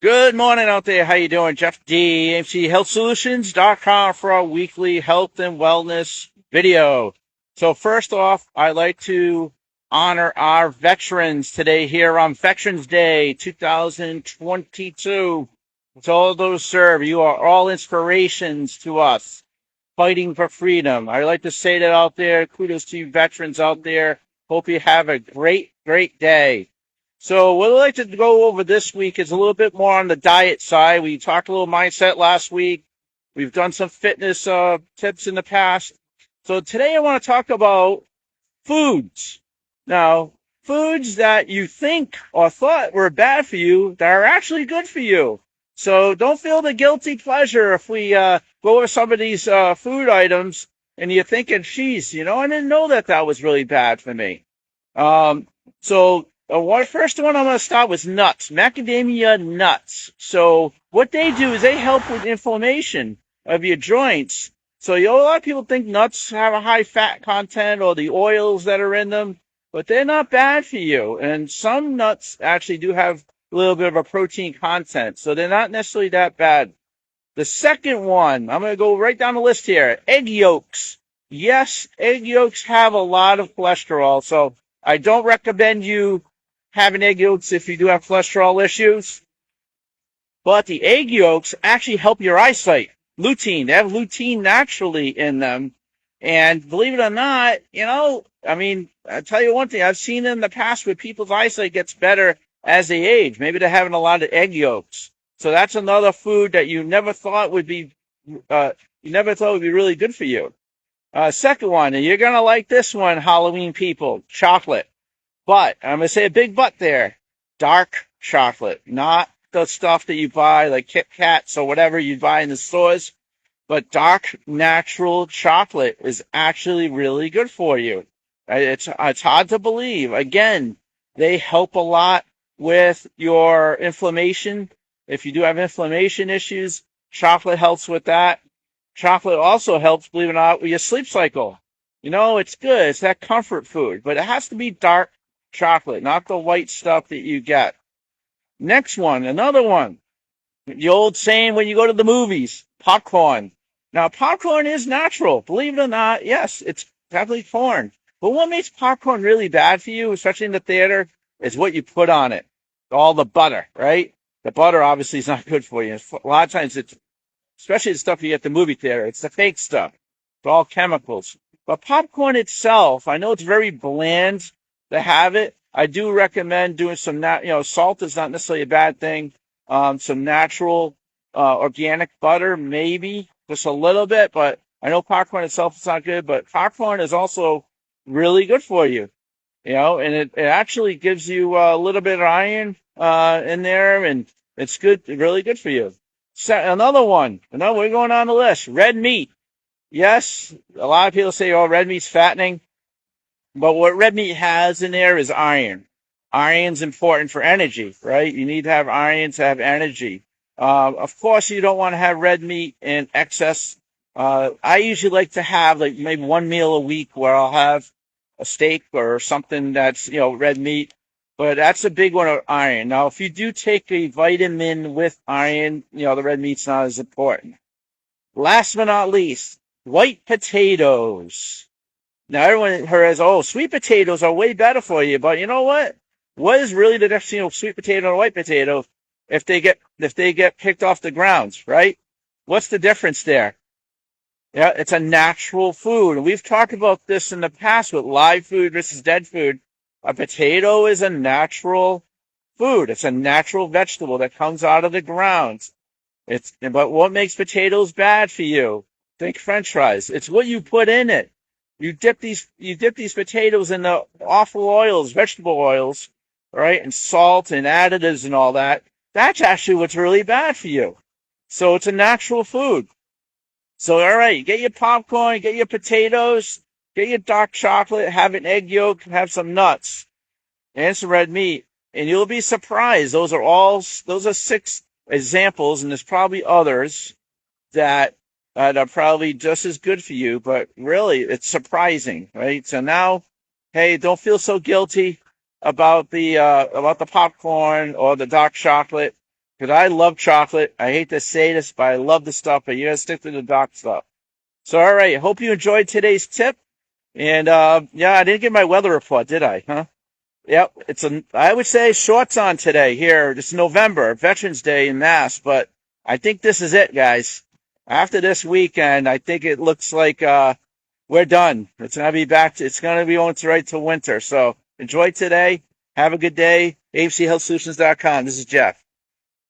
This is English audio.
Good morning out there. How you doing? Jeff D, AIMCHealthSolutions.com for our weekly health and wellness video. So first off, I'd like to honor our veterans today here on Veterans Day 2022. To all those serve, you are all inspirations to us fighting for freedom. I'd like to say that out there. Kudos to you veterans out there. Hope you have a great, great day. So what I'd like to go over this week is a little bit more on the diet side. We talked a little mindset last week. We've done some fitness tips in the past. So today I want to talk about foods. Now, foods that you think or thought were bad for you that are actually good for you. So don't feel the guilty pleasure if we go over some of these food items and you're thinking, geez, I didn't know that was really bad for me. First one I'm going to start with nuts, macadamia nuts. So what they do is they help with inflammation of your joints. So a lot of people think nuts have a high fat content or the oils that are in them, but they're not bad for you. And some nuts actually do have a little bit of a protein content, so they're not necessarily that bad. The second one, I'm going to go right down the list here, egg yolks. Yes, egg yolks have a lot of cholesterol, so I don't recommend you having egg yolks if you do have cholesterol issues. But the egg yolks actually help your eyesight. Lutein, they have lutein naturally in them. And believe it or not, I'll tell you one thing, I've seen in the past where people's eyesight gets better as they age. Maybe they're having a lot of egg yolks. So that's another food that you never thought would be really good for you. Second one, and you're going to like this one, Halloween people, chocolate. But, I'm going to say a big but there, dark chocolate, not the stuff that you buy like Kit Kats or whatever you buy in the stores, but dark natural chocolate is actually really good for you. It's hard to believe. Again, they help a lot with your inflammation. If you do have inflammation issues, chocolate helps with that. Chocolate also helps, believe it or not, with your sleep cycle. It's good. It's that comfort food, but it has to be dark chocolate, not the white stuff that you get. Next one, another one. The old saying when you go to the movies, popcorn. Now, popcorn is natural. Believe it or not, yes, it's definitely corn. But what makes popcorn really bad for you, especially in the theater, is what you put on it. All the butter, right? The butter obviously is not good for you. A lot of times especially the stuff you get at the movie theater, it's the fake stuff. It's all chemicals. But popcorn itself, I know it's very bland to have it. I do recommend doing some, salt is not necessarily a bad thing. Some natural, organic butter, maybe just a little bit, but I know popcorn itself is not good, but popcorn is also really good for you, and it actually gives you a little bit of iron, in there, and it's good, really good for you. Another one, we're going on the list, red meat. Yes, a lot of people say, red meat's fattening. But what red meat has in there is iron. Iron's important for energy, right? You need to have iron to have energy. Of course, you don't want to have red meat in excess. I usually like to have like maybe one meal a week where I'll have a steak or something that's, red meat. But that's a big one of iron. Now, if you do take a vitamin with iron, the red meat's not as important. Last but not least, white potatoes. Now, everyone hears, sweet potatoes are way better for you, but you know what? What is really the difference between a sweet potato and a white potato if they get picked off the ground, right? What's the difference there? Yeah, it's a natural food. And we've talked about this in the past with live food versus dead food. A potato is a natural food. It's a natural vegetable that comes out of the ground. But what makes potatoes bad for you? Think French fries. It's what you put in it. You dip these potatoes in the awful oils, vegetable oils, right? And salt and additives and all that. That's actually what's really bad for you. So it's a natural food. So, all right, get your popcorn, get your potatoes, get your dark chocolate, have an egg yolk, have some nuts, and some red meat. And you'll be surprised. Those are 6 examples, and there's probably others that are probably just as good for you, but really, it's surprising, right? So now, hey, don't feel so guilty about the popcorn or the dark chocolate. Because I love chocolate. I hate to say this, but I love the stuff, but you gotta stick to the dark stuff. So, all right. Hope you enjoyed today's tip. And, yeah, I didn't get my weather report, did I? Huh? Yep. I would say shorts on today here. It's November, Veterans Day in Mass, but I think this is it, guys. After this weekend, I think it looks like, we're done. It's going to be on right to winter. So enjoy today. Have a good day. AIMCHealthSolutions.com. This is Jeff.